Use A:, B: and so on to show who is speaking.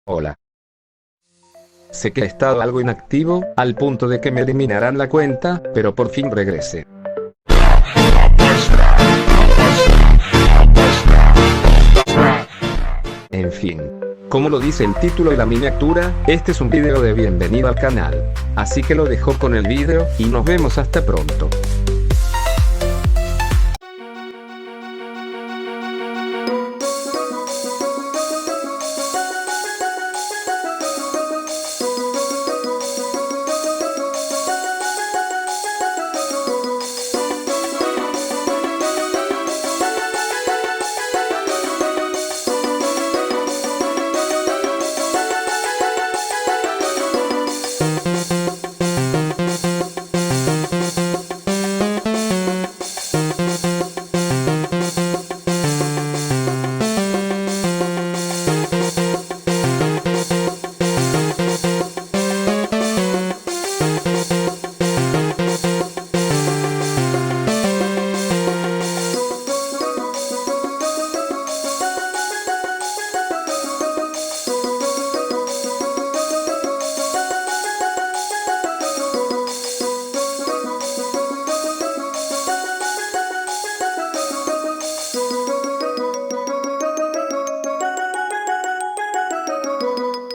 A: Hola. Sé que he estado algo inactivo, al punto de que me eliminarán la cuenta, pero por fin regresé. En fin. Como lo dice el título y la miniatura, este es un video de bienvenida al canal. Así que lo dejo con el video, y nos vemos hasta pronto.